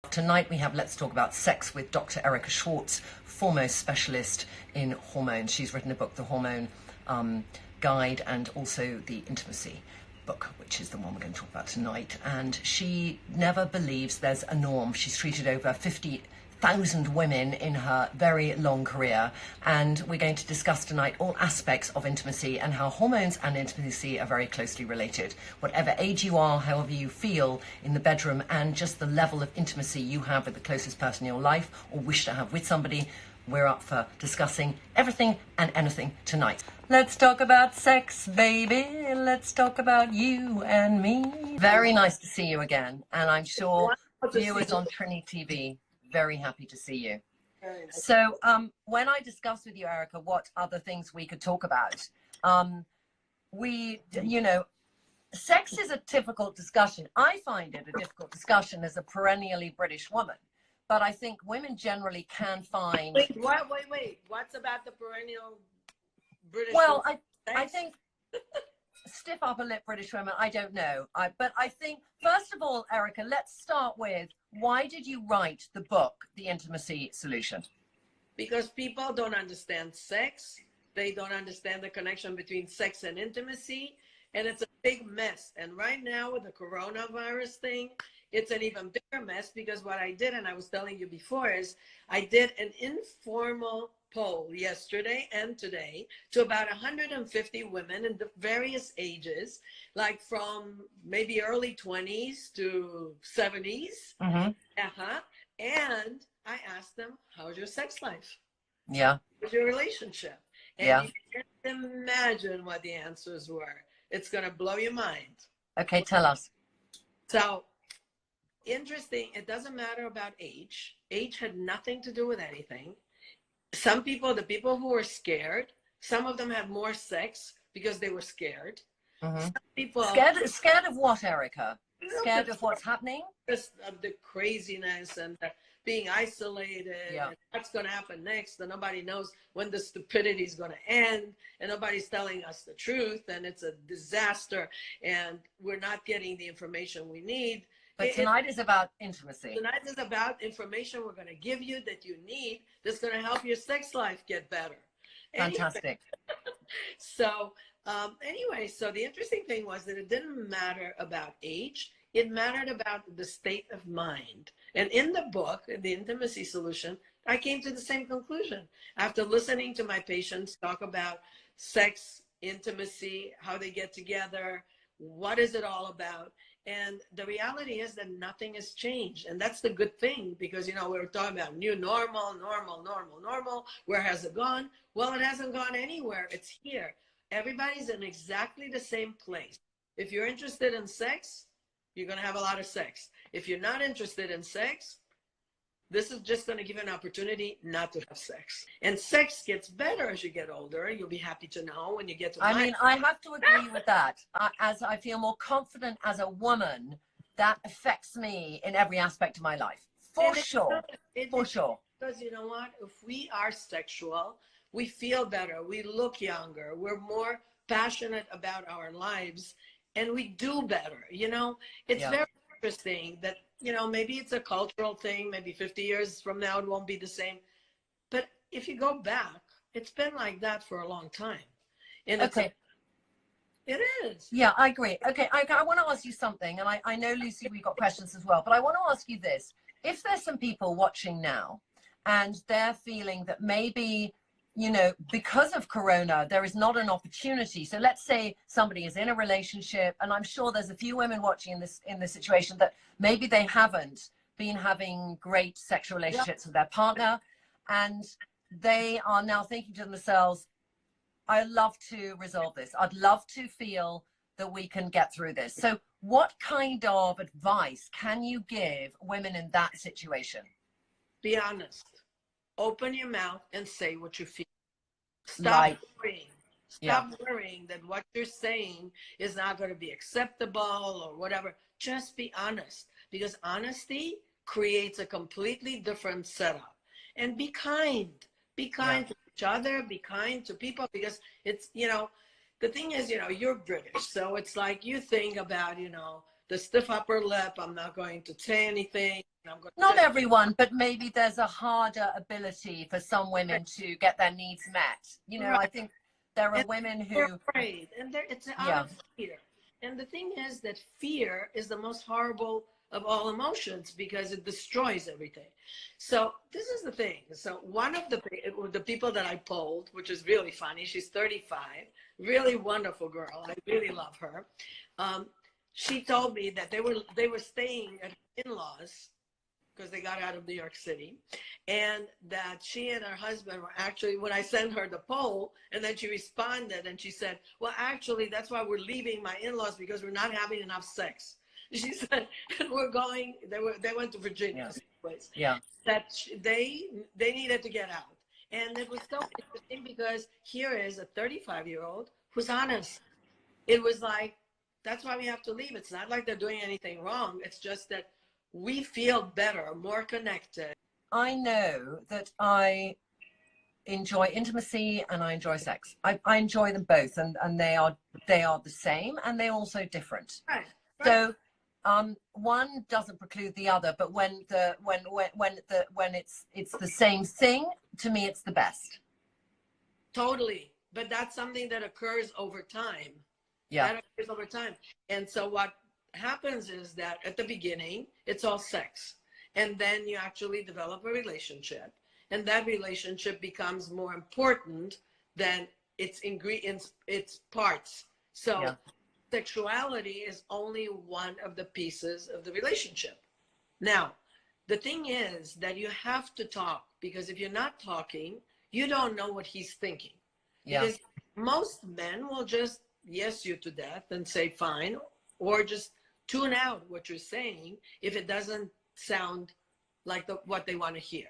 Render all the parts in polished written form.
Tonight we have Let's Talk About Sex with Dr. Erika Schwartz, foremost specialist in hormones. She's written a book, The Hormone Guide, and also the Intimacy book, which is the one we're going to talk about tonight. And she never believes there's a norm. She's treated over 50,000 women in her very long career, and we're going to discuss tonight all aspects of intimacy and how hormones and intimacy are very closely related. Whatever age you are, however you feel in the bedroom, and just the level of intimacy you have with the closest person in your life or wish to have with somebody, we're up for discussing everything and anything tonight. Let's talk about sex, baby. Let's talk about you and me. Very nice to see you again, and I'm sure viewers on Trinny TV very happy to see you. So when I discussed with you, Erika, what other things we could talk about, sex is a difficult discussion. I find it a difficult discussion as a perennially British woman, but I think women generally can find... Wait. What's about the perennial British Well, woman? I think... stiff upper lip British women, I don't know. But I think, first of all, Erika, let's start with, why did you write the book, The Intimacy Solution? Because people don't understand sex. They don't understand the connection between sex and intimacy. And it's a big mess. And right now with the coronavirus thing, it's an even bigger mess, because what I did, and I was telling you before, is I did an informal poll yesterday and today to about 150 women in the various ages, like from maybe early 20s to 70s. Mm-hmm. And I asked them, how's your sex life? Yeah. How's your relationship? And you can imagine what the answers were. It's going to blow your mind. Okay, tell us. So, interesting, it doesn't matter about age. Age had nothing to do with anything. Some people, the people who were scared, some of them had more sex because they were scared. Mm-hmm. Some people... Scared of what, Erika? Scared of what's happening? Just of the craziness and being isolated, and what's going to happen next, and nobody knows when the stupidity is going to end, and nobody's telling us the truth, and it's a disaster, and we're not getting the information we need. But tonight is about intimacy. Tonight is about information we're going to give you that you need, that's going to help your sex life get better. Fantastic. So anyway, so the interesting thing was that it didn't matter about age. It mattered about the state of mind. And in the book, The Intimacy Solution, I came to the same conclusion. After listening to my patients talk about sex, intimacy, how they get together, what is it all about? And the reality is that nothing has changed. And that's the good thing, because, we were talking about new normal. Where has it gone? Well, it hasn't gone anywhere. It's here. Everybody's in exactly the same place. If you're interested in sex, you're going to have a lot of sex. If you're not interested in sex, this is just going to give you an opportunity not to have sex. And sex gets better as you get older. You'll be happy to know when you get to... I have to agree with that. As I feel more confident as a woman, that affects me in every aspect of my life. For sure. Because you know what? If we are sexual, we feel better. We look younger. We're more passionate about our lives. And we do better, It's very interesting that, maybe it's a cultural thing. Maybe 50 years from now, it won't be the same. But if you go back, it's been like that for a long time. And okay. It is. Yeah, I agree. Okay, I want to ask you something. And I know, Lucy, we got questions as well. But I want to ask you this. If there's some people watching now and they're feeling that maybe... because of Corona, there is not an opportunity. So let's say somebody is in a relationship, and I'm sure there's a few women watching in this situation that maybe they haven't been having great sexual relationships with their partner, and they are now thinking to themselves, I'd love to resolve this. I'd love to feel that we can get through this. So what kind of advice can you give women in that situation? Be honest. Open your mouth and say what you feel. Stop worrying. Stop worrying that what you're saying is not going to be acceptable or whatever. Just be honest, because honesty creates a completely different setup. And be kind. Be kind to each other. Be kind to people, because it's, the thing is, you're British. So it's like you think about, the stiff upper lip. I'm not going to say anything. I'm going to Not everyone, but maybe there's a harder ability for some women to get their needs met. You know, right. I think there are And women they're who, afraid, and it's out yeah, of fear. And the thing is that fear is the most horrible of all emotions because it destroys everything. So this is the thing. So one of the people that I polled, which is really funny, she's 35, really wonderful girl. I really love her. She told me that they were staying at in-laws because they got out of New York City, and that she and her husband were actually, when I sent her the poll, and then she responded and she said, well, actually, that's why we're leaving my in-laws, because we're not having enough sex. She said, and we're going, they went to Virginia, someplace, yeah, that they needed to get out. And it was so interesting because here is a 35-year-old who's honest. It was like, that's why we have to leave. It's not like they're doing anything wrong. It's just that we feel better, more connected. I know that I enjoy intimacy and I enjoy sex. I enjoy them both, and they are the same, and they're also different. Right. So one doesn't preclude the other, but when it's the same thing, to me it's the best. Totally. But that's something that occurs over time. Yeah. That occurs over time. And so what happens is that at the beginning, it's all sex. And then you actually develop a relationship. And that relationship becomes more important than its ingredients, its parts. So yeah. Sexuality is only one of the pieces of the relationship. Now, the thing is that you have to talk, because if you're not talking, you don't know what he's thinking. Yeah. Because most men will just yes you to death and say fine, or just tune out what you're saying if it doesn't sound like what they want to hear.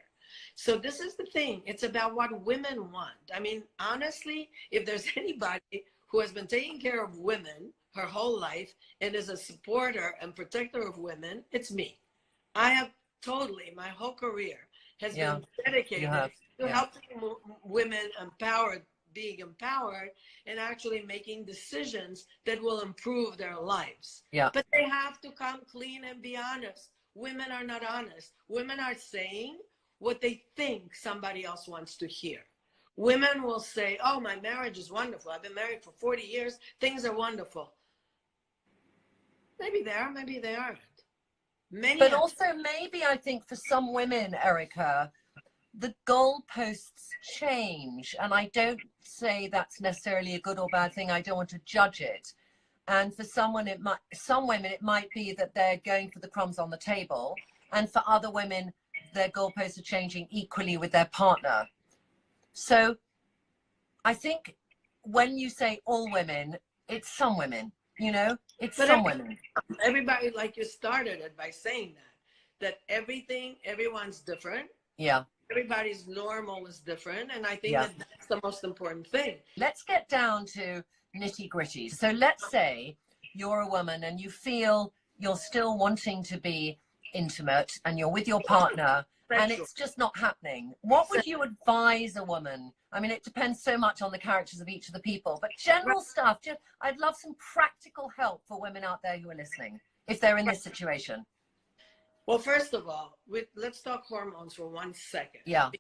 So this is the thing. It's about what women want. I mean, honestly, if there's anybody who has been taking care of women her whole life and is a supporter and protector of women, it's me. I have totally, my whole career has been dedicated to helping women being empowered and actually making decisions that will improve their lives. Yeah. But they have to come clean and be honest. Women are not honest. Women are saying what they think somebody else wants to hear. Women will say, oh, my marriage is wonderful. I've been married for 40 years. Things are wonderful. Maybe they are, maybe they aren't. But also maybe I think for some women, Erika, the goalposts change. And I don't say that's necessarily a good or bad thing. I don't want to judge it. And for some women, it might be that they're going for the crumbs on the table. And for other women, their goalposts are changing equally with their partner. So I think when you say all women, it's some women, you know, it's some women. Everybody, like you started it by saying that everyone's different. Yeah. Everybody's normal is different. And I think that that's the most important thing. Let's get down to nitty gritty. So let's say you're a woman and you feel you're still wanting to be intimate and you're with your partner and it's just not happening. What would you advise a woman? I mean, it depends so much on the characters of each of the people, but general stuff. I'd love some practical help for women out there who are listening if they're in this situation. Well, first of all, let's talk hormones for 1 second. Yeah.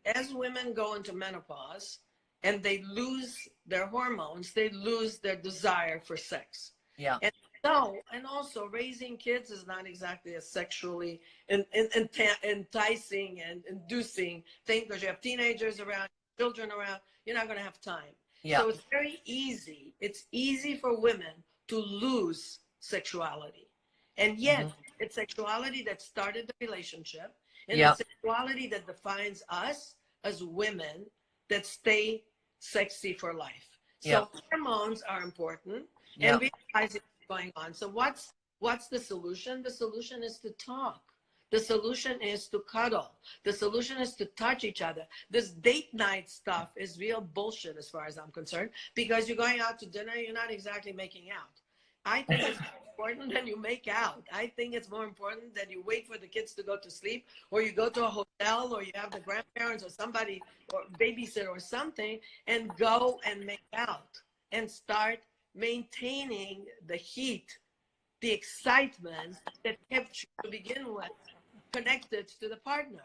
As women go into menopause and they lose their hormones, they lose their desire for sex. Yeah. And also raising kids is not exactly a sexually enticing and inducing thing, because you have teenagers around, children around, you're not going to have time. Yeah. So it's very easy. It's easy for women to lose sexuality. And yet it's sexuality that started the relationship, and it's sexuality that defines us as women that stay sexy for life. So hormones are important, and realizing what's going on. So what's the solution? The solution is to talk. The solution is to cuddle. The solution is to touch each other. This date night stuff is real bullshit as far as I'm concerned, because you're going out to dinner, you're not exactly making out. I think it's more important than you make out. I think it's more important that you wait for the kids to go to sleep, or you go to a hotel, or you have the grandparents or somebody or babysitter or something, and go and make out and start maintaining the heat, the excitement that kept you to begin with. connected to the partner.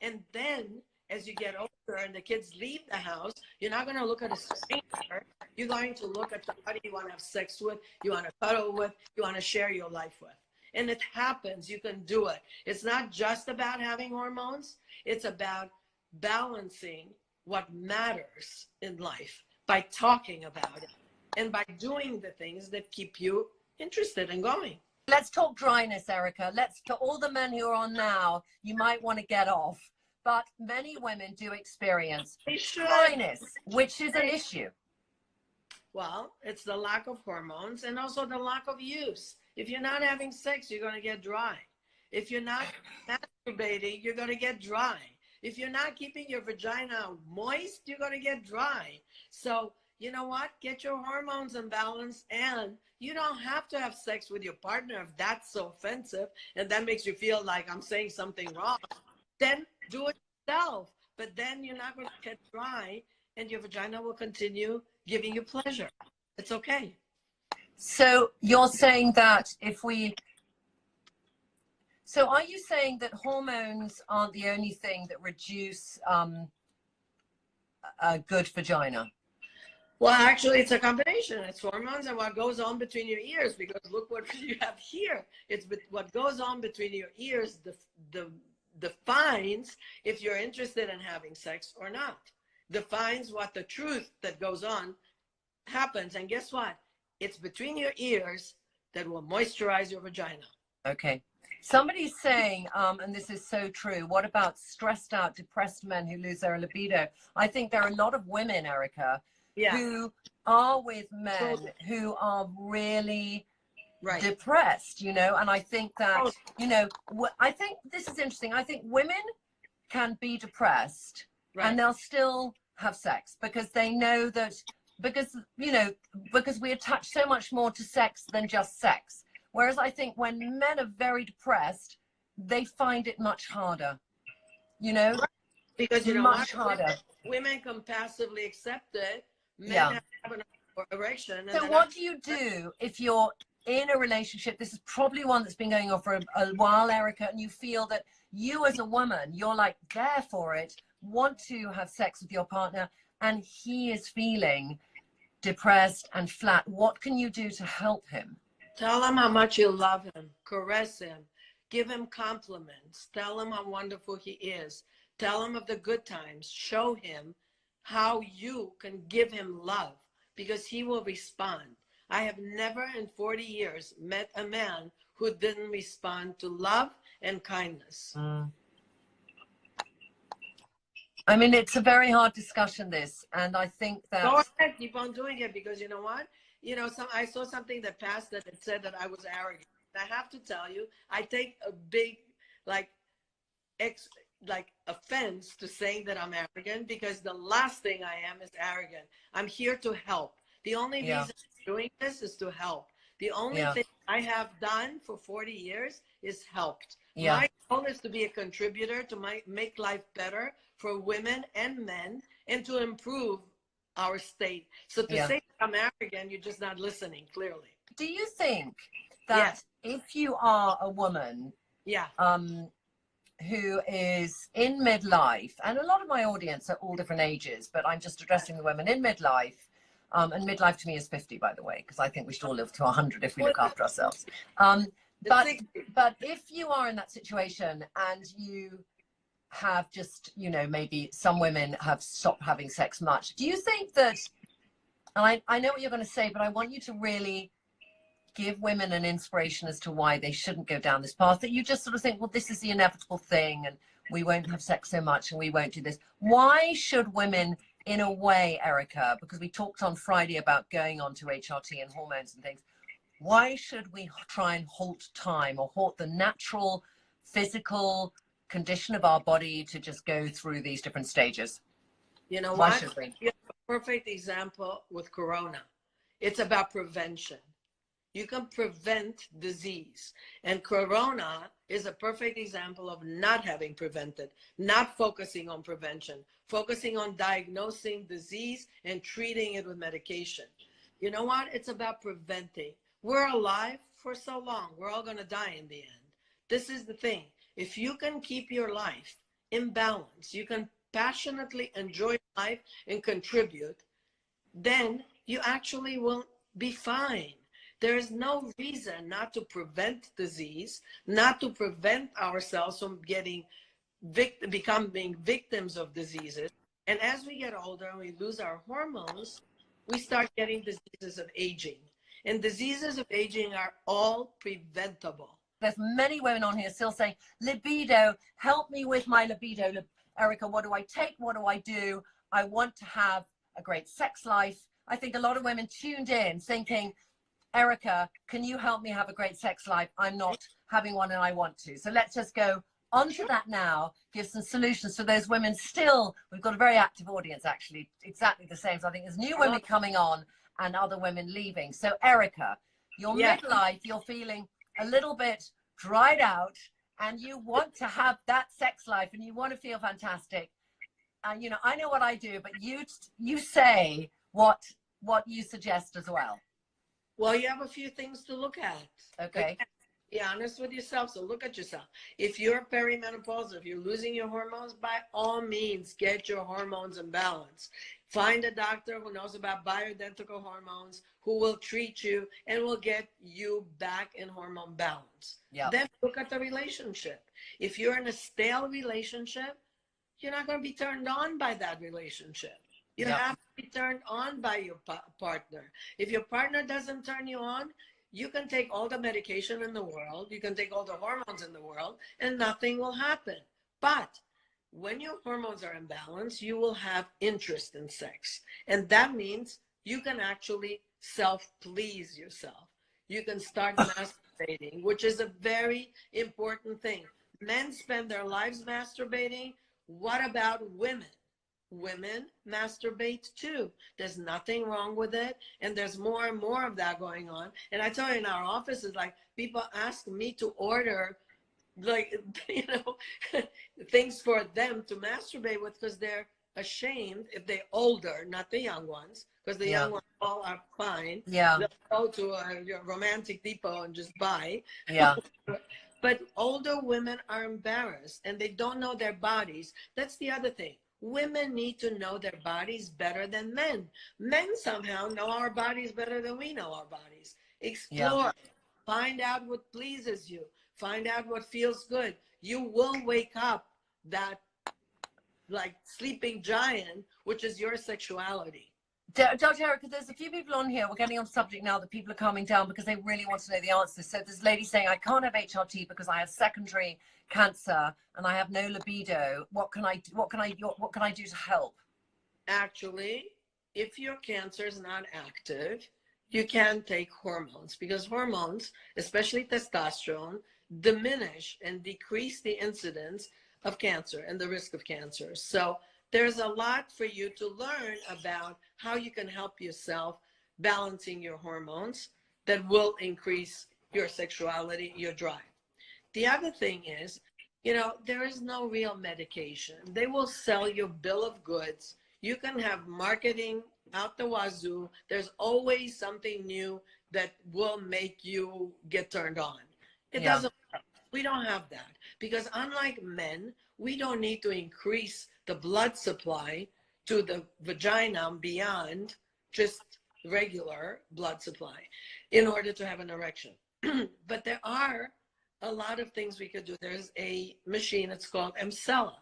And then as you get older and the kids leave the house, you're not going to look at a stranger. You're going to look at somebody you want to have sex with, you want to cuddle with, you want to share your life with. And it happens. You can do it. It's not just about having hormones. It's about balancing what matters in life by talking about it and by doing the things that keep you interested and going. Let's talk dryness, Erika. For all the men who are on now, you might want to get off. But many women do experience dryness, which is an issue. Well, it's the lack of hormones and also the lack of use. If you're not having sex, you're going to get dry. If you're not masturbating, you're going to get dry. If you're not keeping your vagina moist, you're going to get dry. So, you know what? Get your hormones in balance, and you don't have to have sex with your partner if that's so offensive and that makes you feel like I'm saying something wrong. Then do it yourself. But then you're not going to get dry, and your vagina will continue giving you pleasure. It's okay. So you're saying that so are you saying that hormones aren't the only thing that reduce a good vagina? Well, actually, it's a combination. It's hormones and what goes on between your ears, because look what you have here. It's what goes on between your ears defines if you're interested in having sex or not. Defines what the truth that goes on happens. And guess what? It's between your ears that will moisturize your vagina. Okay. Somebody's saying, and this is so true, what about stressed out, depressed men who lose their libido? I think there are a lot of women, Erika, who are with men who are really depressed, you know, and I think that, you know, I think this is interesting. I think women can be depressed and they'll still have sex because they know that, because we attach so much more to sex than just sex. Whereas I think when men are very depressed, they find it much harder, you know, because you know much harder. Women can passively accept it. Men have an erection. So what do you do if you're in a relationship? This is probably one that's been going on for a while, Erika, and you feel that you as a woman, you're like there for it, want to have sex with your partner, and he is feeling depressed and flat. What can you do to help him? Tell him how much you love him. Caress him. Give him compliments. Tell him how wonderful he is. Tell him of the good times. Show him how you can give him love, because he will respond. I have never in 40 years met a man who didn't respond to love and kindness. I mean, it's a very hard discussion, this, and I think that... Go ahead, keep on doing it, because you know what? You know, I saw something that passed that it said that I was arrogant. I have to tell you, I take a big, offense to saying that I'm arrogant, because the last thing I am is arrogant. I'm here to help. The only reason I'm doing this is to help. The only thing I have done for 40 years is helped. My goal is to be a contributor to make life better for women and men, and to improve our state. So to say I'm arrogant, you're just not listening clearly. Do you think that if you are a woman who is in midlife, and a lot of my audience are all different ages, but I'm just addressing the women in midlife, and midlife to me is 50, by the way, because I think we should all live to 100 if we look after ourselves. But if you are in that situation and you have just, you know, maybe some women have stopped having sex much, do you think that, and I know what you're going to say, but I want you to really give women an inspiration as to why they shouldn't go down this path, that you just sort of think, well, this is the inevitable thing and we won't have sex so much and we won't do this. Why should women, in a way, Erika, because we talked on Friday about going on to HRT and hormones and things, why should we try and halt time or halt the natural physical condition of our body to just go through these different stages? You know why what? Should we? You have a perfect example with Corona. It's about prevention. You can prevent disease. And Corona is a perfect example of not having prevented, not focusing on prevention, focusing on diagnosing disease and treating it with medication. You know what? It's about preventing. We're alive for so long. We're all going to die in the end. This is the thing. If you can keep your life in balance, you can passionately enjoy life and contribute, then you actually will be fine. There is no reason not to prevent disease, not to prevent ourselves from becoming victims of diseases. And as we get older and we lose our hormones, we start getting diseases of aging. And diseases of aging are all preventable. There's many women on here still saying, libido, help me with my libido. Erika, what do I take? What do I do? I want to have a great sex life. I think a lot of women tuned in thinking, Erika, can you help me have a great sex life? I'm not having one and I want to. So let's just go on to that now, give some solutions for those women still. We've got a very active audience, actually, exactly the same. So I think there's new women coming on and other women leaving. So Erika, your midlife, you're feeling a little bit dried out and you want to have that sex life and you want to feel fantastic. And, you know, I know what I do, but you say what you suggest as well. Well, you have a few things to look at. Okay. Be honest with yourself. So look at yourself. If you're perimenopausal, if you're losing your hormones, by all means, get your hormones in balance. Find a doctor who knows about bioidentical hormones, who will treat you and will get you back in hormone balance. Yep. Then look at the relationship. If you're in a stale relationship, you're not going to be turned on by that relationship. You have to be turned on by your partner. If your partner doesn't turn you on, you can take all the medication in the world, you can take all the hormones in the world, and nothing will happen. But when your hormones are in balance, you will have interest in sex. And that means you can actually self-please yourself. You can start masturbating, which is a very important thing. Men spend their lives masturbating. What about women? Women masturbate too. There's nothing wrong with it. And there's more and more of that going on. And I tell you, in our offices, like, people ask me to order, like, you know, things for them to masturbate with because they're ashamed if they're older, not the young ones, because the young ones all are fine. Yeah. They'll go to a romantic depot and just buy. Yeah. But older women are embarrassed and they don't know their bodies. That's the other thing. Women need to know their bodies better than men. Men somehow know our bodies better than we know our bodies. Explore. Find out what pleases you. Find out what feels good. You will wake up that, like, sleeping giant, which is your sexuality. Dr. Erika, there's a few people on here. We're getting on subject now that people are calming down because they really want to know the answers. So there's a lady saying, I can't have HRT because I have secondary cancer and I have no libido. What can I do to help? Actually, if your cancer is not active, you can take hormones, because hormones, especially testosterone, diminish and decrease the incidence of cancer and the risk of cancer. So there's a lot for you to learn about how you can help yourself balancing your hormones that will increase your sexuality, your drive. The other thing is, you know, there is no real medication. They will sell you a bill of goods. You can have marketing out the wazoo. There's always something new that will make you get turned on. It doesn't. We don't have that, because unlike men, we don't need to increase the blood supply to the vagina beyond just regular blood supply in order to have an erection. But there are a lot of things we could do. There's a machine, it's called Emsella,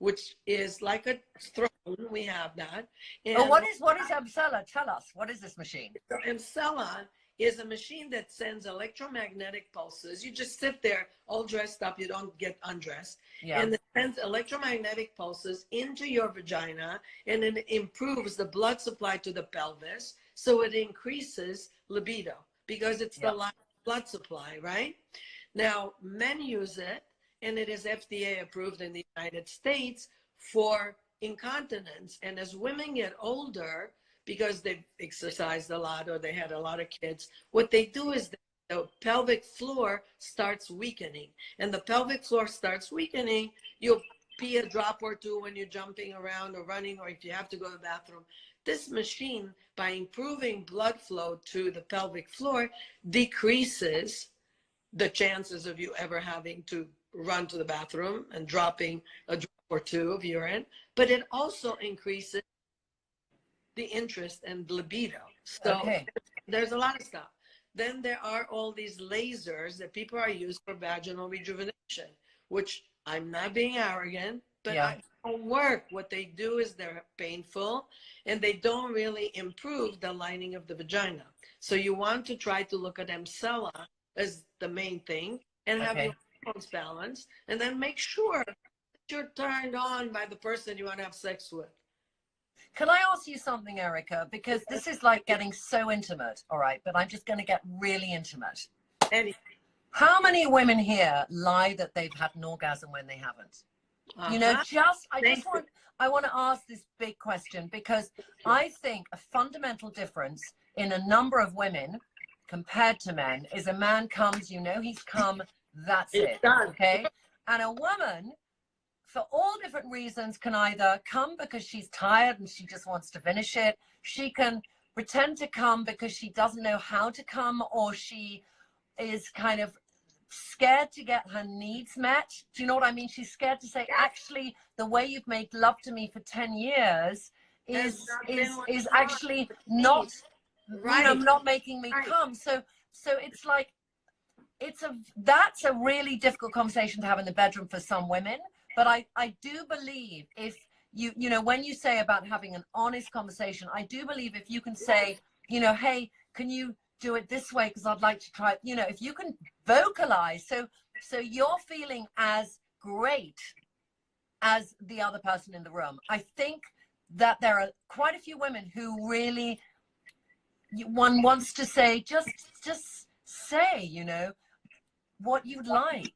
which is like a throne. We have that. And what is Emsella? Tell us, what is this machine? Emsella is a machine that sends electromagnetic pulses. You just sit there all dressed up, you don't get undressed. And it sends electromagnetic pulses into your vagina, and it improves the blood supply to the pelvis. So it increases libido because it's the blood supply, right? Now, men use it, and it is FDA approved in the United States for incontinence. And as women get older, because they've exercised a lot or they had a lot of kids, what they do is the pelvic floor starts weakening. And the pelvic floor starts weakening, you'll pee a drop or two when you're jumping around or running, or if you have to go to the bathroom. This machine, by improving blood flow to the pelvic floor, decreases the chances of you ever having to run to the bathroom and dropping a drop or two of urine, but it also increases the interest and libido. So Okay. there's a lot of stuff. Then there are all these lasers that people are used for vaginal rejuvenation, which I'm not being arrogant, but Yeah. I don't work. What they do is they're painful and they don't really improve the lining of the vagina. So you want to try to look at Emsella as the main thing and have your hormones balanced, and then make sure that you're turned on by the person you want to have sex with. Can I ask you something, Erika? Because this is like getting so intimate, all right, but I'm just going to get really intimate. How many women here lie that they've had an orgasm when they haven't? You know, I want to ask this big question, because I think a fundamental difference in a number of women compared to men is a man comes, you know, he's come, that's it, okay? And a woman, for all different reasons, can either come because she's tired and she just wants to finish it. She can pretend to come because she doesn't know how to come, or she is kind of scared to get her needs met. Do you know what I mean? She's scared to say, actually, the way you've made love to me for 10 years is actually not, you know, not making me come. So it's like, that's a really difficult conversation to have in the bedroom for some women. But I do believe if you know, when you say about having an honest conversation, I do believe if you can say, you know, hey, can you do it this way? Because I'd like to try, you know, if you can vocalize, so you're feeling as great as the other person in the room. I think that there are quite a few women who really, one wants to say, just say, you know, what you'd like.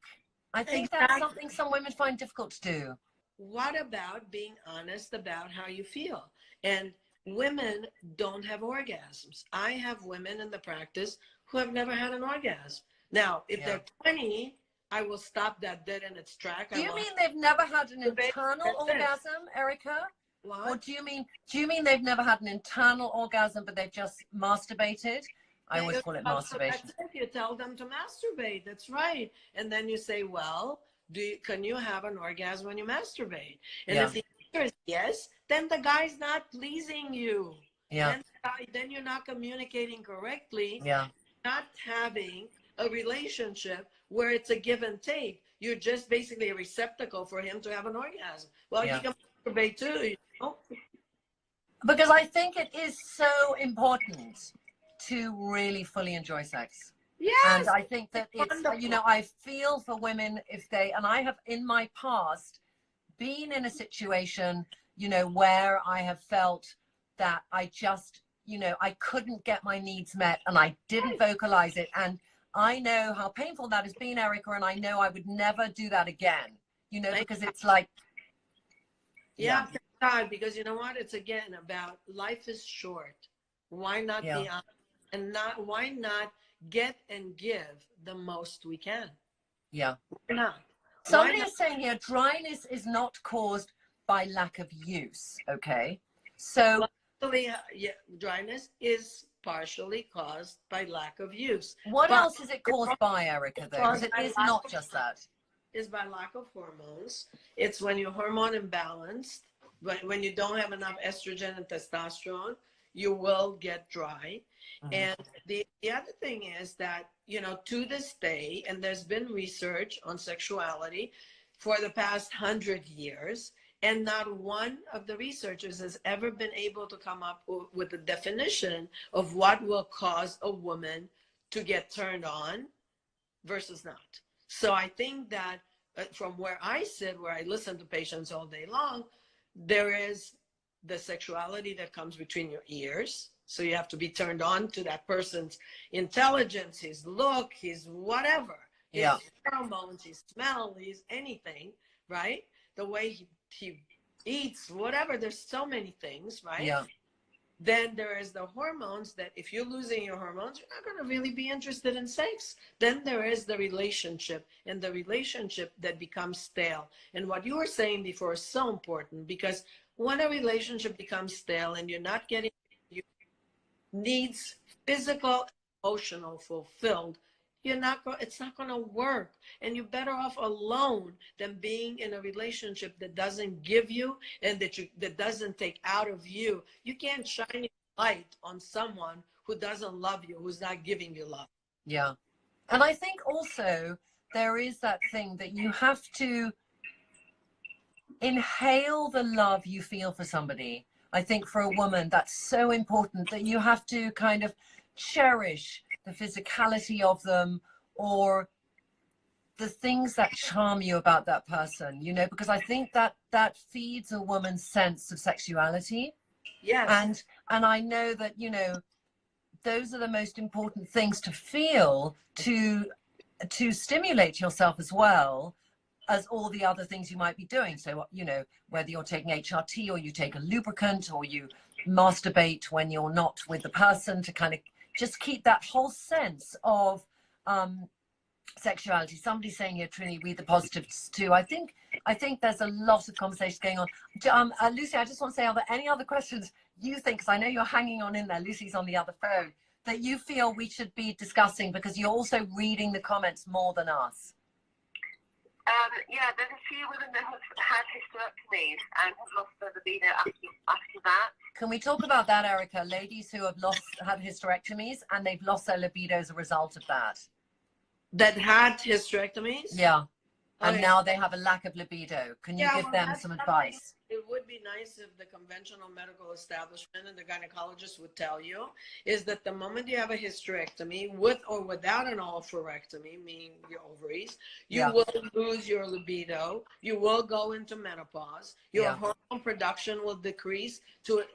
I think that's something some women find difficult to do. What about being honest about how you feel? And women don't have orgasms. I have women in the practice who have never had an orgasm. Now, if they're 20, I will stop that dead in its track. Do you mean they've never had an internal orgasm, Erika? What? Or do you mean they've never had an internal orgasm, but they've just masturbated? I always call it masturbation. You tell them to masturbate. That's right. And then you say, well, can you have an orgasm when you masturbate? And if the answer is yes, then the guy's not pleasing you. Yeah. Then you're not communicating correctly. Yeah. Not having a relationship where it's a give and take. You're just basically a receptacle for him to have an orgasm. Well, you can masturbate too, you know? Because I think it is so important to really fully enjoy sex. Yes. And I think that it's, you know, I feel for women if they, and I have in my past been in a situation, you know, where I have felt that I just, you know, I couldn't get my needs met and I didn't vocalize it. And I know how painful that has been, Erika, and I know I would never do that again, you know, because it's like, thank God, because you know what? It's again about life is short. Why not be honest? And why not get and give the most we can? Yeah. Why not? Somebody is saying here, dryness is not caused by lack of use. Okay. So dryness is partially caused by lack of use. What else is it caused by, Erika, though? Because it is not just that. Is by lack of hormones. It's when you're hormone imbalanced, when you don't have enough estrogen and testosterone, you will get dry. And the other thing is that, you know, to this day, and there's been research on sexuality for the past 100 years, and not one of the researchers has ever been able to come up with a definition of what will cause a woman to get turned on versus not. So I think that from where I sit, where I listen to patients all day long, there is the sexuality that comes between your ears. So you have to be turned on to that person's intelligence, his look, his whatever, his pheromones, his smell, his anything, right? The way he eats, whatever. There's so many things, right? Yeah. Then there is the hormones that if you're losing your hormones, you're not going to really be interested in sex. Then there is the relationship, and the relationship that becomes stale. And what you were saying before is so important, because when a relationship becomes stale and you're not getting your needs, physical, emotional, fulfilled, it's not going to work. And you're better off alone than being in a relationship that doesn't give you and that doesn't take out of you. You can't shine your light on someone who doesn't love you, who's not giving you love. Yeah. And I think also there is that thing that you have to inhale the love you feel for somebody. I think for a woman, that's so important, that you have to kind of cherish the physicality of them, or the things that charm you about that person, you know, because I think that that feeds a woman's sense of sexuality. Yes. And I know that, you know, those are the most important things to feel, to stimulate yourself as well as all the other things you might be doing. So, you know, whether you're taking HRT or you take a lubricant or you masturbate when you're not with the person, to kind of just keep that whole sense of sexuality. Somebody's saying here, Trinny, read the positives too. I think there's a lot of conversation going on. Lucy, I just want to say, are there any other questions you think, because I know you're hanging on in there, Lucy's on the other phone, that you feel we should be discussing, because you're also reading the comments more than us? Yeah, there's a few women that have had hysterectomies and have lost their libido after that. Can we talk about that, Erika? Ladies who have had hysterectomies and they've lost their libido as a result of that. That had hysterectomies? Yeah. And Okay. now they have a lack of libido. Can you give them some advice? It would be nice if the conventional medical establishment and the gynecologist would tell you is that the moment you have a hysterectomy, with or without an oophorectomy, meaning your ovaries, you will lose your libido. You will go into menopause. Your hormone production will decrease,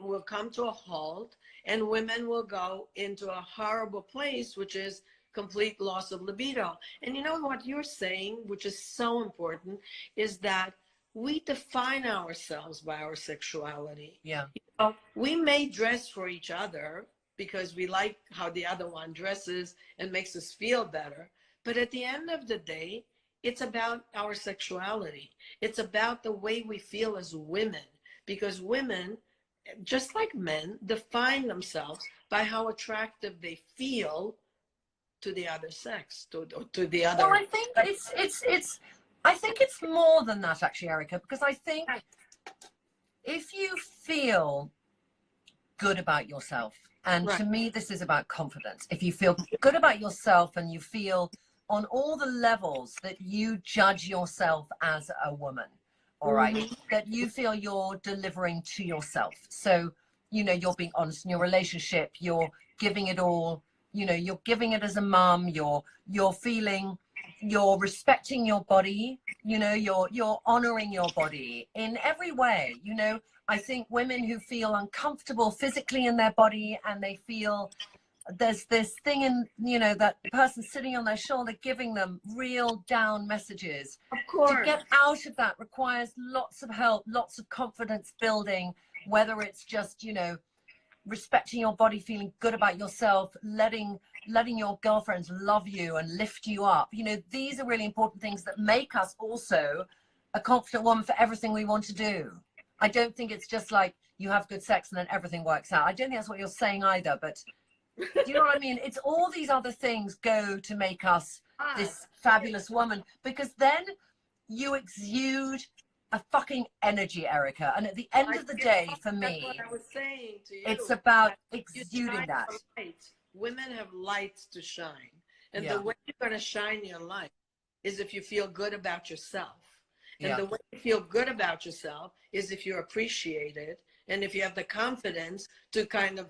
will come to a halt, and women will go into a horrible place, which is complete loss of libido. And you know what you're saying, which is so important, is that we define ourselves by our sexuality. Yeah. You know, we may dress for each other because we like how the other one dresses and makes us feel better. But at the end of the day, it's about our sexuality. It's about the way we feel as women, because women, just like men, define themselves by how attractive they feel to the other sex, to the other. Well, I think I think it's more than that, actually, Erika, because I think if you feel good about yourself, and to me, this is about confidence. If you feel good about yourself and you feel on all the levels that you judge yourself as a woman, all right, that you feel you're delivering to yourself. So, you know, you're being honest in your relationship, you're giving it all, you know, you're giving it as a mum, you're respecting your body, you know, you're honoring your body in every way. You know, I think women who feel uncomfortable physically in their body, and they feel there's this thing in, you know, that person sitting on their shoulder giving them real down messages. Of course. To get out of that requires lots of help, lots of confidence building, whether it's just, you know, respecting your body, feeling good about yourself, letting your girlfriends love you and lift you up. You know, these are really important things that make us also a confident woman for everything we want to do. I don't think it's just like you have good sex and then everything works out. I don't think that's what you're saying either, but do you know what I mean? It's all these other things go to make us this fabulous woman, because then you exude a fucking energy, Erika. And at the end of the day, for me, what I was saying to you, it's about exuding that. Women have lights to shine. And the way you're going to shine your light is if you feel good about yourself. And the way you feel good about yourself is if you're appreciated, and if you have the confidence to kind of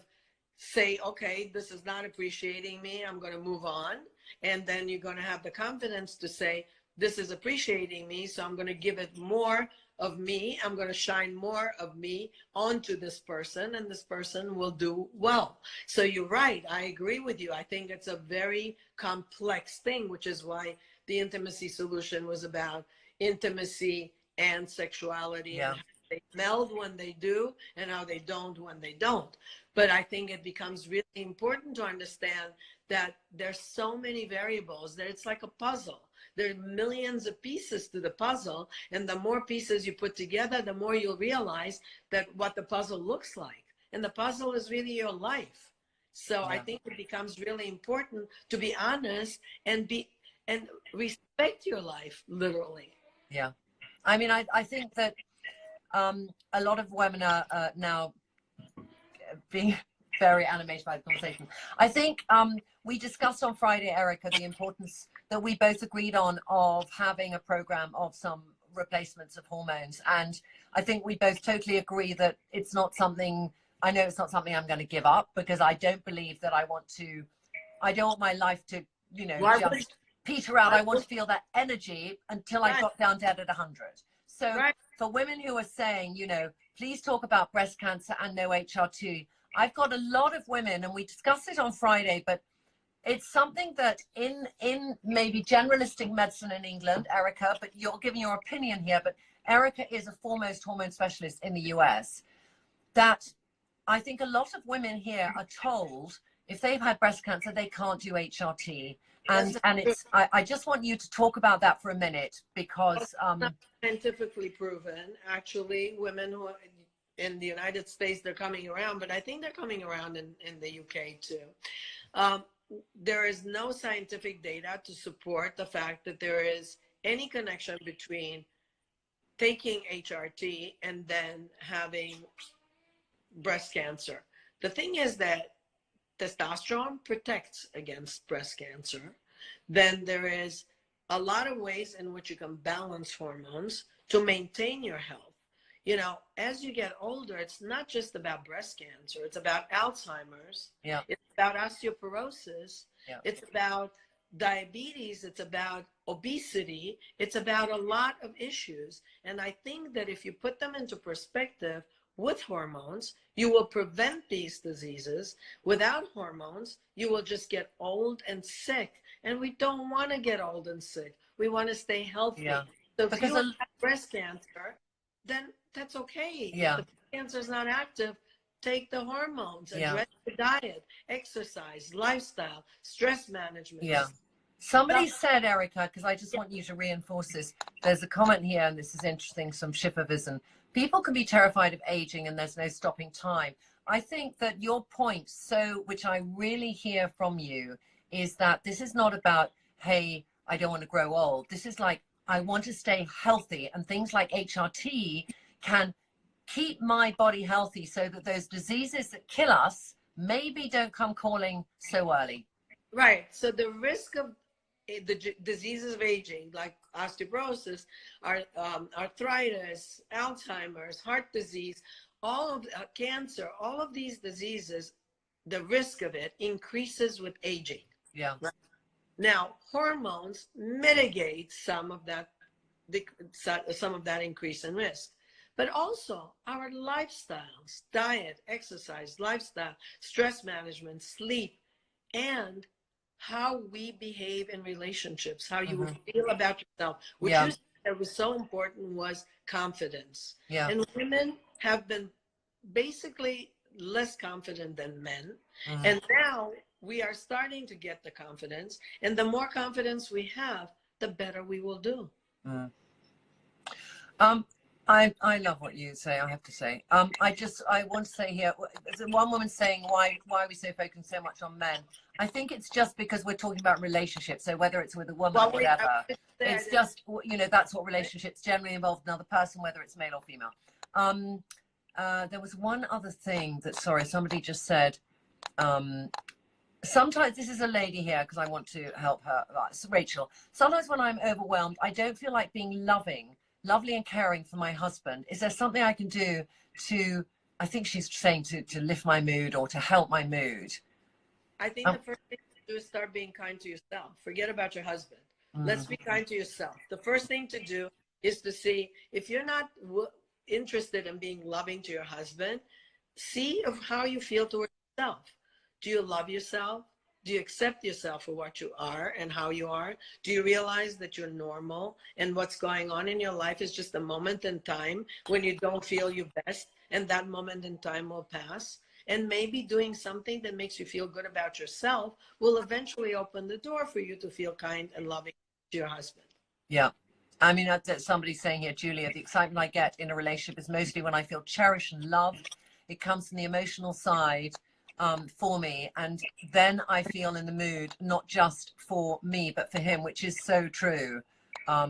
say, okay, this is not appreciating me, I'm going to move on. And then you're going to have the confidence to say, this is appreciating me, so I'm going to give it more of me. I'm going to shine more of me onto this person, and this person will do well. So you're right. I agree with you. I think it's a very complex thing, which is why the intimacy solution was about intimacy and sexuality, and how they meld when they do and how they don't when they don't. But I think it becomes really important to understand that there's so many variables that it's like a puzzle. There are millions of pieces to the puzzle, and the more pieces you put together, the more you'll realize that what the puzzle looks like. And the puzzle is really your life. So I think it becomes really important to be honest and respect your life, literally. Yeah. I mean, I think that a lot of women are now being very animated by the conversation. I think we discussed on Friday, Erika, the importance that we both agreed on of having a program of some replacements of hormones. And I think we both totally agree that it's not something, I know it's not something I'm going to give up, because I don't believe that I don't want my life to, you know, just peter out. I want to feel that energy until I got down dead at 100. So for women who are saying, you know, please talk about breast cancer and no HRT, I've got a lot of women, and we discussed it on Friday, but it's something that in maybe generalistic medicine in England, Erika, but you're giving your opinion here, but Erika is a foremost hormone specialist in the US, that I think a lot of women here are told if they've had breast cancer, they can't do HRT. And it's, I just want you to talk about that for a minute, because not scientifically proven. Actually, women who are in the United States, they're coming around, but I think they're coming around in the UK too. There is no scientific data to support the fact that there is any connection between taking HRT and then having breast cancer. The thing is that testosterone protects against breast cancer. Then there is a lot of ways in which you can balance hormones to maintain your health. You know, as you get older, it's not just about breast cancer. It's about Alzheimer's. Yeah. It's about osteoporosis. Yeah. It's about diabetes. It's about obesity. It's about a lot of issues. And I think that if you put them into perspective with hormones, you will prevent these diseases. Without hormones, you will just get old and sick. And we don't want to get old and sick. We want to stay healthy. Yeah. So if Because you have breast cancer, then that's okay. Yeah. If the cancer is not active, take the hormones, Yeah. address the diet, exercise, lifestyle, stress management. Yeah. Somebody said, Erika, because I just want you to reinforce this. There's a comment here, and this is interesting, some Schifferwissen. People can be terrified of aging and there's no stopping time. I think that your point, so which I really hear from you, is that this is not about, hey, I don't want to grow old. This is like, I want to stay healthy, and things like HRT can keep my body healthy so that those diseases that kill us maybe don't come calling so early. Right. So the risk of the diseases of aging, like osteoporosis, arthritis, Alzheimer's, heart disease, all of cancer, all of these diseases, the risk of it increases with aging. Yeah. Right? Now, hormones mitigate some of that increase in risk. But also our lifestyles, diet, exercise, lifestyle, stress management, sleep, and how we behave in relationships, how you feel about yourself, which you said that was so important, was confidence. Yeah. And women have been basically less confident than men. And now we are starting to get the confidence. And the more confidence we have, the better we will do. I love what you say, I have to say. I want to say here, there's one woman saying, why are we so focused so much on men? I think it's just because we're talking about relationships. So whether it's with a woman or whatever, it's just, you know, that's what relationships generally involve another person, whether it's male or female. There was one other thing that, sorry, somebody just said, sometimes, this is a lady here because I want to help her, it's Rachel. Sometimes when I'm overwhelmed, I don't feel like being lovely and caring for my husband. Is there something I can do to, I think she's saying to lift my mood or to help my mood? I think the first thing to do is start being kind to yourself. Forget about your husband. Let's be kind to yourself. The first thing to do is to see, if you're not interested in being loving to your husband, see of how you feel towards yourself. Do you love yourself? Do you accept yourself for what you are and how you are? Do you realize that you're normal and what's going on in your life is just a moment in time when you don't feel your best, and that moment in time will pass? And maybe doing something that makes you feel good about yourself will eventually open the door for you to feel kind and loving to your husband. Yeah. I mean, that's somebody's saying here, Julia, the excitement I get in a relationship is mostly when I feel cherished and loved. It comes from the emotional side for me, and then I feel in the mood, not just for me but for him, which is so true. A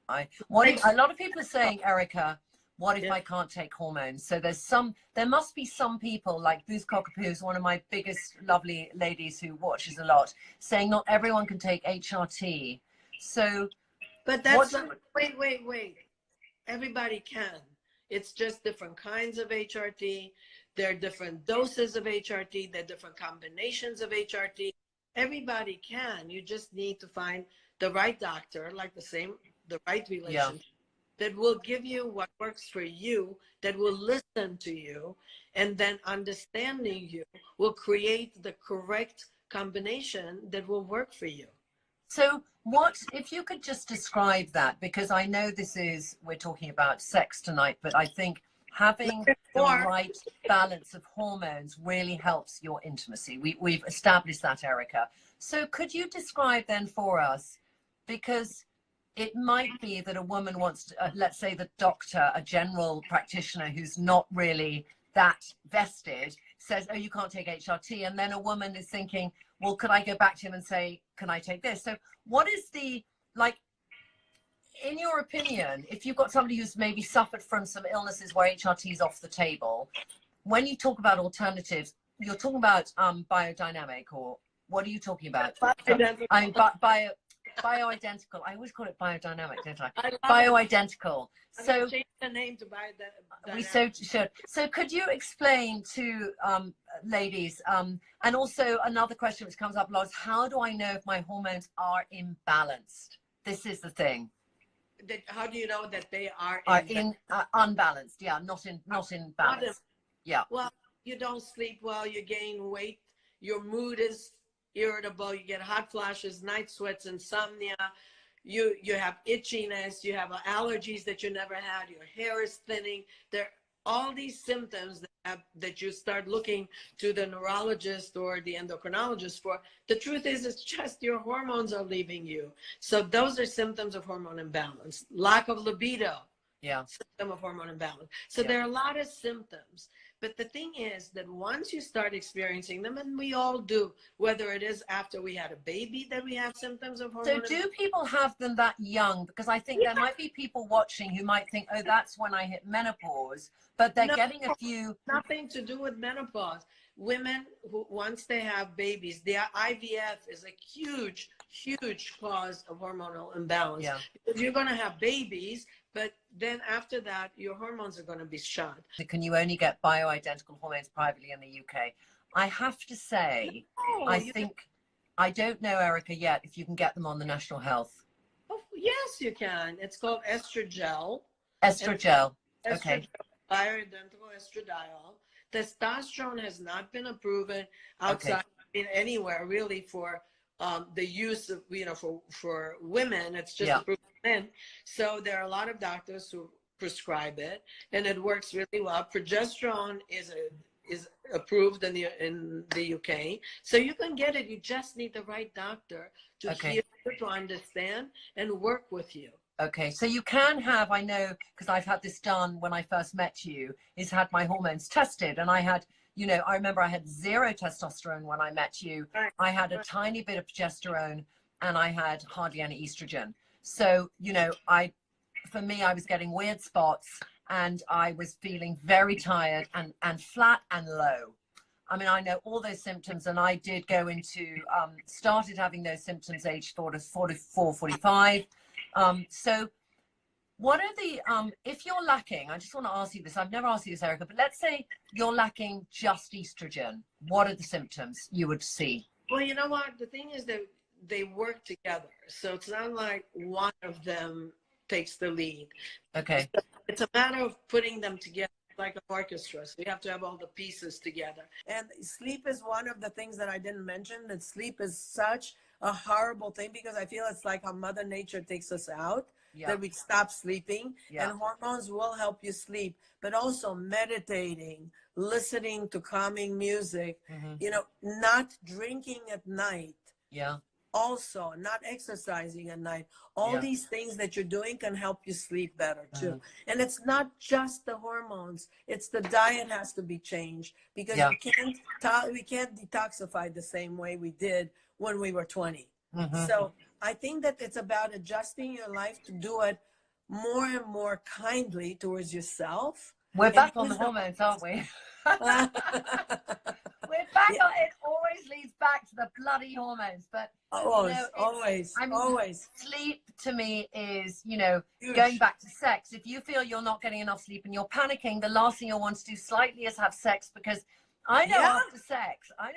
lot of people are saying, Erika, what if I can't take hormones? So there must be some people like Booth Cockapoo, who's one of my biggest lovely ladies who watches a lot, saying not everyone can take HRT. So, but that's not, wait. Everybody can. It's just different kinds of HRT. There are different doses of HRT. There are different combinations of HRT. Everybody can. You just need to find the right doctor, like the right relationship that will give you what works for you, that will listen to you, and then understanding you will create the correct combination that will work for you. So what, if you could just describe that, because I know we're talking about sex tonight, but I think having the right balance of hormones really helps your intimacy. We've established that, Erika. So could you describe then for us, because it might be that a woman wants to, let's say the doctor, a general practitioner who's not really that vested, says, oh, you can't take HRT. And then a woman is thinking, well, could I go back to him and say, can I take this? So what is in your opinion, if you've got somebody who's maybe suffered from some illnesses where HRT is off the table, when you talk about alternatives, you're talking about biodynamic, or what are you talking about? Bioidentical. I always call it biodynamic, don't I? Bioidentical. So change the name to biodynamic. We so should. So could you explain to ladies, and also another question which comes up a lot is, how do I know if my hormones are imbalanced? This is the thing. How do you know that they are unbalanced? Yeah, not in balance. Yeah. Well, you don't sleep well, you gain weight, your mood is irritable, you get hot flashes, night sweats, insomnia, you have itchiness, you have allergies that you never had, your hair is thinning. There are all these symptoms that you start looking to the neurologist or the endocrinologist for. The truth is, it's just your hormones are leaving you. So those are symptoms of hormone imbalance. Lack of libido, symptom of hormone imbalance. So there are a lot of symptoms. But the thing is that once you start experiencing them, and we all do, whether it is after we had a baby that we have symptoms of hormone imbalance. So do people have them that young? Because I think there might be people watching who might think, oh, that's when I hit menopause, but they're getting a few. Nothing to do with menopause. Women who, once they have babies, their IVF is a huge, huge cause of hormonal imbalance. Yeah. Because you're going to have babies, but then after that, your hormones are going to be shot. Can you only get bioidentical hormones privately in the UK? I have to say, I don't know, Erika, yet if you can get them on the National Health. Oh, yes, you can. It's called estrogel. Estrogel. Okay. Bioidentical estradiol. Testosterone has not been approved outside in anywhere really for the use of, for women. It's just approved for men. So there are a lot of doctors who prescribe it, and it works really well. Progesterone is approved in the UK, so you can get it. You just need the right doctor to hear you, to understand, and work with you. Okay, so you can have, I know, because I've had this done when I first met you, is had my hormones tested, and I had, I remember I had 0 testosterone when I met you. I had a tiny bit of progesterone, and I had hardly any estrogen. So, for me, I was getting weird spots, and I was feeling very tired and flat and low. I mean, I know all those symptoms, and I did go into, started having those symptoms age 44, 45. So what are the, if you're lacking, I just want to ask you this, I've never asked you this, Erika, but let's say you're lacking just estrogen. What are the symptoms you would see? Well, you know what? The thing is that they work together. So it's not like one of them takes the lead. Okay. So it's a matter of putting them together like an orchestra. So you have to have all the pieces together. And sleep is one of the things that I didn't mention, that sleep is such a horrible thing, because I feel it's like how Mother Nature takes us out, that we stop sleeping, and hormones will help you sleep, but also meditating, listening to calming music, not drinking at night. Yeah. also not exercising at night. All these things that you're doing can help you sleep better too. And it's not just the hormones, it's the diet has to be changed, because we can't detoxify the same way we did when we were 20. So I think that it's about adjusting your life to do it more and more kindly towards yourself. We're back on the hormones, aren't we? We're back on it. Always leads back to the bloody hormones. But always, I mean, always. Sleep to me is, you know, Huge. going back to sex. If you feel you're not getting enough sleep and you're panicking, the last thing you'll want to do slightly is have sex, because I know after sex, I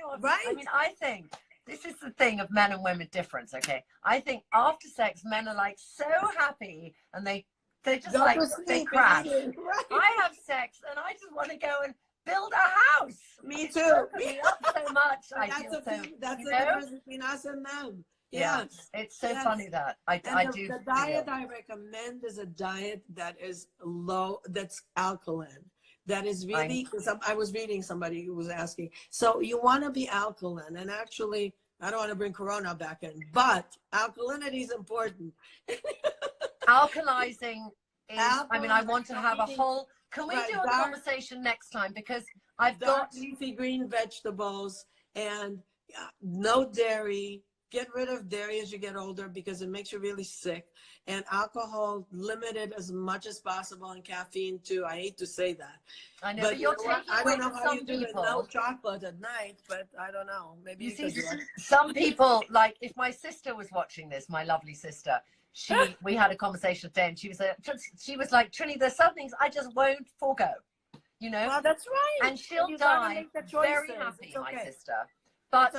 mean, I think this is the thing of men and women difference, okay? I think after sex, men are like so happy and they just like, they crash. I have sex and I just want to go and build a house. Me too. Me up so much. That's the difference between us and them. Yeah, it's so funny that I do. The diet I recommend is a diet that is low, that's alkaline. That is really, I was reading somebody who was asking, so you want to be alkaline, and actually, I don't want to bring Corona back in, but alkalinity is important. Alkalizing is, I mean, I want to have a whole, can we do a conversation next time? Because I've got leafy green vegetables and no dairy. Get rid of dairy as you get older because it makes you really sick. And alcohol, limited as much as possible, and caffeine too. I hate to say that. I know, but you're taking I don't know how you people. do it. No chocolate at night, but I don't know. Maybe you see, some people, like if my sister was watching this, my lovely sister, we had a conversation today, and she was like, Trinny, there's some things I just won't forego. You know? Well, that's right. And she'll die very happy, my sister. But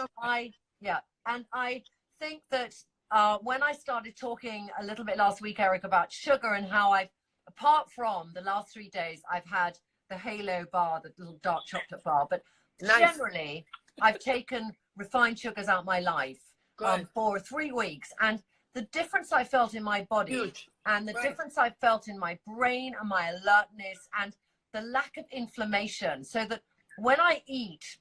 and I think that when I started talking a little bit last week, Eric, about sugar and how apart from the last 3 days, I've had the Halo bar, the little dark chocolate bar, but generally I've taken refined sugars out of my life for 3 weeks. And the difference I felt in my body and the difference I felt in my brain and my alertness and the lack of inflammation, so that when I eat,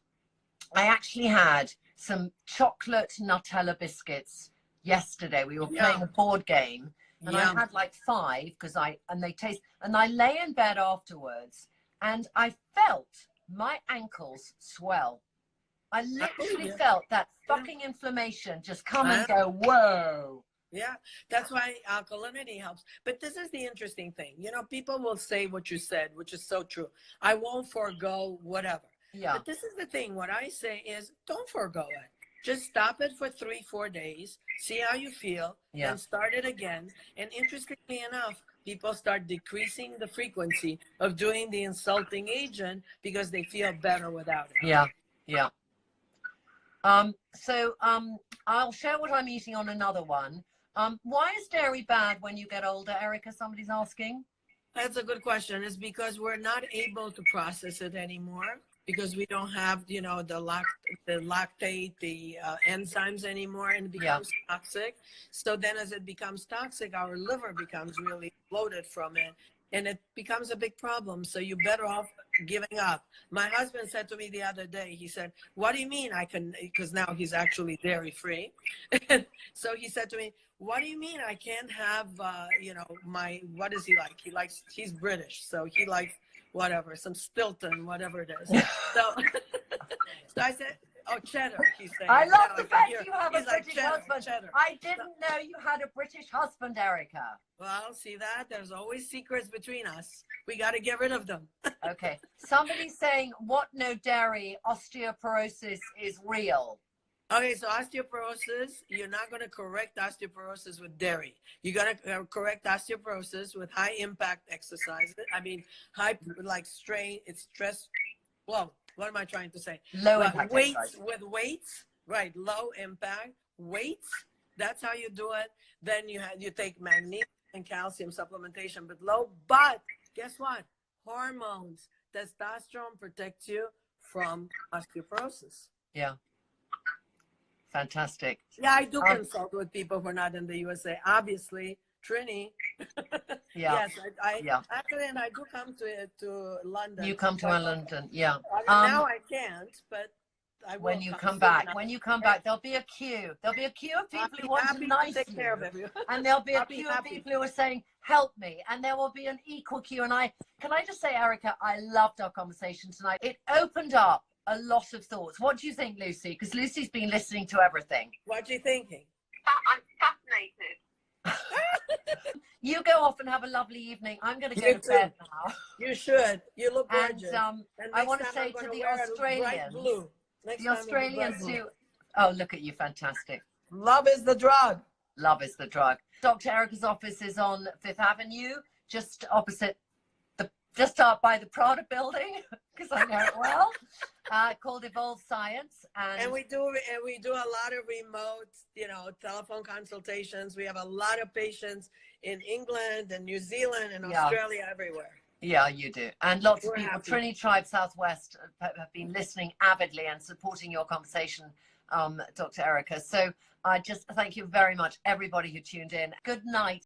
I actually had some chocolate Nutella biscuits yesterday. We were playing a board game, and I had like 5 because they taste. And I lay in bed afterwards, and I felt my ankles swell. I literally felt that fucking inflammation just come and go. Whoa. Yeah, that's why alkalinity helps. But this is the interesting thing. You know, people will say what you said, which is so true. I won't forego whatever. Yeah. But this is the thing. What I say is don't forego it. Just stop it for 3-4 days. See how you feel. And start it again. And interestingly enough, people start decreasing the frequency of doing the insulting agent because they feel better without it. Yeah. Yeah. I'll share what I'm eating on another one. Why is dairy bad when you get older, Erica? Somebody's asking. That's a good question. It's because we're not able to process it anymore, because we don't have, you know, the lactate, the enzymes anymore, and it becomes toxic. So then as it becomes toxic, our liver becomes really bloated from it, and it becomes a big problem. So you're better off giving up. My husband said to me the other day, he said, what do you mean I can, because now he's actually dairy free. So he said to me, what do you mean I can't have, you know, what does he like? He's British, so he likes whatever, some Stilton, whatever it is. So I said, oh, cheddar, he's saying. I love the fact you have a British husband. Cheddar. I didn't know you had a British husband, Erica. Well, see that? There's always secrets between us. We got to get rid of them. Okay. Somebody's saying, what no dairy, osteoporosis is real. Okay, so osteoporosis, you're not going to correct osteoporosis with dairy. You're going to correct osteoporosis with high impact exercises. I mean, stress. Well, what am I trying to say? Low impact weights, with weights, right? Low impact weights. That's how you do it. Then you take magnesium and calcium supplementation, but low. But guess what? Hormones, testosterone protects you from osteoporosis. Yeah. Fantastic. Yeah, I do consult with people who are not in the USA. Obviously, Trinny. Yes, actually, and I do come to London. You come to London, now I can't, but I will when you come soon back. enough. When you come back, there'll be a queue. There'll be a queue of people who want to Happy nice take care you. of everyone. And there'll be a I'll be queue of happy. people who are saying, help me. And there will be an equal queue. And can I just say, Erika, I loved our conversation tonight. It opened up a lot of thoughts. What do you think, Lucy? Because Lucy's been listening to everything. What are you thinking? I'm fascinated. You go off and have a lovely evening. I'm going to go to bed now. You should. You look And gorgeous. And I next want to time say I'm to gonna the wear a bright Australians, blue. Next the time it'll be bright Australians blue. who, oh, look at you, fantastic. Love is the drug. Love is the drug. Dr. Erika's office is on Fifth Avenue, just opposite just up by the Prada building, because I know it well, called Evolve Science. And we do a lot of remote, telephone consultations. We have a lot of patients in England and New Zealand and Australia, everywhere. Yeah, you do. And lots of We're people, happy. Trinny Tribe Southwest, have been listening avidly and supporting your conversation, Dr. Erika. So I just thank you very much, everybody who tuned in. Good night.